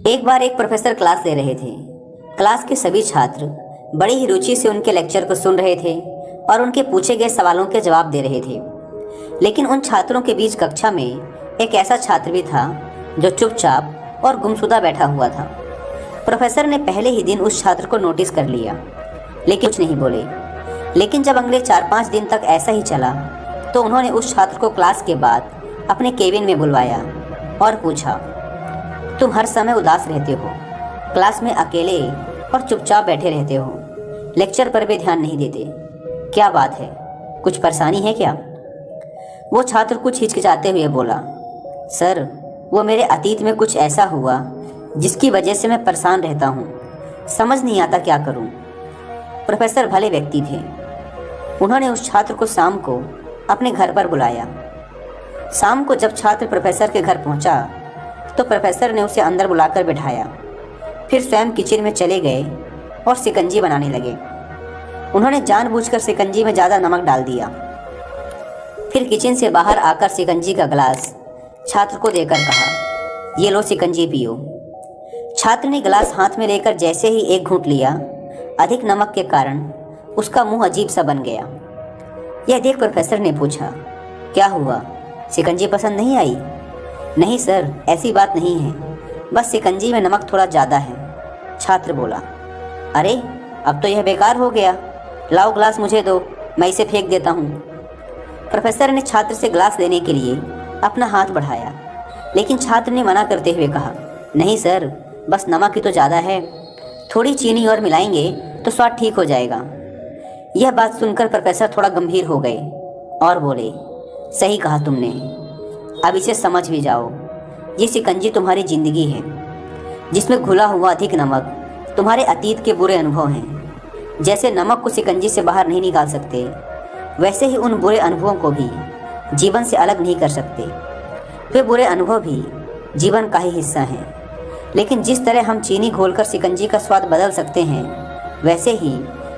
एक बार एक professor class ले रहे थे। क्लास के सभी छात्र बड़ी ही रुचि से उनके लेक्चर को सुन रहे थे और उनके पूछे गए सवालों के जवाब दे रहे थे। लेकिन उन छात्रों के बीच कक्षा में एक ऐसा छात्र भी था जो चुपचाप और गुमशुदा बैठा हुआ था। प्रोफेसर ने पहले ही दिन उस छात्र को नोटिस कर लिया, लेकिन कुछ नहीं बोले। लेकिन जब अगले 4-5 दिन तक ऐसा ही चला तो उन्होंने उस छात्र को क्लास के बाद अपने केबिन में बुलवाया और पूछा, तुम हर समय उदास रहते हो, क्लास में अकेले और चुपचाप बैठे रहते हो, लेक्चर पर भी ध्यान नहीं देते, क्या बात है, कुछ परेशानी है क्या? वो छात्र कुछ हिचकिचाते हुए बोला, सर वो मेरे अतीत में कुछ ऐसा हुआ जिसकी वजह से मैं परेशान रहता हूँ, समझ नहीं आता क्या करूँ। प्रोफेसर भले व्यक्ति थे। उन्होंने उस छात्र को शाम को अपने घर पर बुलाया। शाम को जब छात्र प्रोफेसर के घर पहुंचा तो प्रोफेसर ने उसे अंदर बुलाकर बिठाया। फिर स्वयं किचन में चले गए और शिकंजी बनाने लगे। उन्होंने जानबूझकर शिकंजी में ज़्यादा नमक डाल दिया। फिर किचन से बाहर आकर शिकंजी का गिलास छात्र को देकर कहा, ये लो शिकंजी पियो। छात्र ने गिलास हाथ में लेकर जैसे ही एक घूंट लिया, अधिक नमक के कारण उसका मुंह अजीब सा बन गया। यह देख प्रोफेसर ने पूछा, क्या हुआ, शिकंजी पसंद नहीं आई? नहीं सर, ऐसी बात नहीं है, बस शिकंजी में नमक थोड़ा ज़्यादा है। छात्र बोला, अरे अब तो यह बेकार हो गया, लाओ ग्लास मुझे दो, मैं इसे फेंक देता हूँ। प्रोफेसर ने छात्र से ग्लास लेने के लिए अपना हाथ बढ़ाया, लेकिन छात्र ने मना करते हुए कहा, नहीं सर, बस नमक ही तो ज़्यादा है, थोड़ी चीनी और मिलाएंगे तो स्वाद ठीक हो जाएगा। यह बात सुनकर प्रोफेसर थोड़ा गंभीर हो गए और बोले, सही कहा तुमने, अब इसे समझ भी जाओ। ये शिकंजी तुम्हारी ज़िंदगी है, जिसमें घुला हुआ अधिक नमक तुम्हारे अतीत के बुरे अनुभव हैं। जैसे नमक को शिकंजी से बाहर नहीं निकाल सकते, वैसे ही उन बुरे अनुभवों को भी जीवन से अलग नहीं कर सकते। वे बुरे अनुभव भी जीवन का ही हिस्सा हैं। लेकिन जिस तरह हम चीनी घोलकर शिकंजी का स्वाद बदल सकते हैं, वैसे ही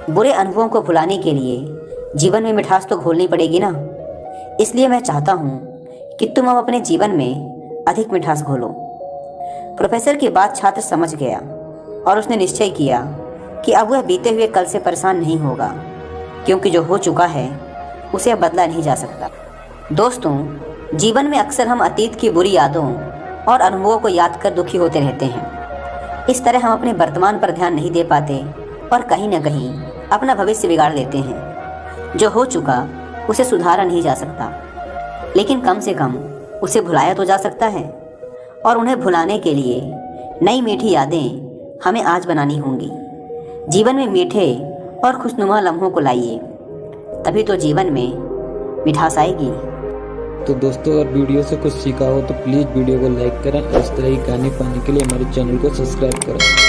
बुरे अनुभवों को भुलाने के लिए जीवन में मिठास तो घोलनी पड़ेगी ना। इसलिए मैं चाहता हूँ कि तुम अब अपने जीवन में अधिक मिठास घोलो। प्रोफेसर की बात छात्र समझ गया और उसने निश्चय किया कि अब वह बीते हुए कल से परेशान नहीं होगा, क्योंकि जो हो चुका है उसे अब बदला नहीं जा सकता। दोस्तों, जीवन में अक्सर हम अतीत की बुरी यादों और अनुभवों को याद कर दुखी होते रहते हैं। इस तरह हम अपने वर्तमान पर ध्यान नहीं दे पाते और कहीं न कहीं अपना भविष्य बिगाड़ लेते हैं। जो हो चुका उसे सुधारा नहीं जा सकता, लेकिन कम से कम उसे भुलाया तो जा सकता है। और उन्हें भुलाने के लिए नई मीठी यादें हमें आज बनानी होंगी। जीवन में मीठे और खुशनुमा लम्हों को लाइए, तभी तो जीवन में मिठास आएगी। तो दोस्तों, अगर वीडियो से कुछ सीखा हो तो प्लीज़ वीडियो को लाइक करें और इस तरह की कहानी पाने के लिए हमारे चैनल को सब्सक्राइब करें।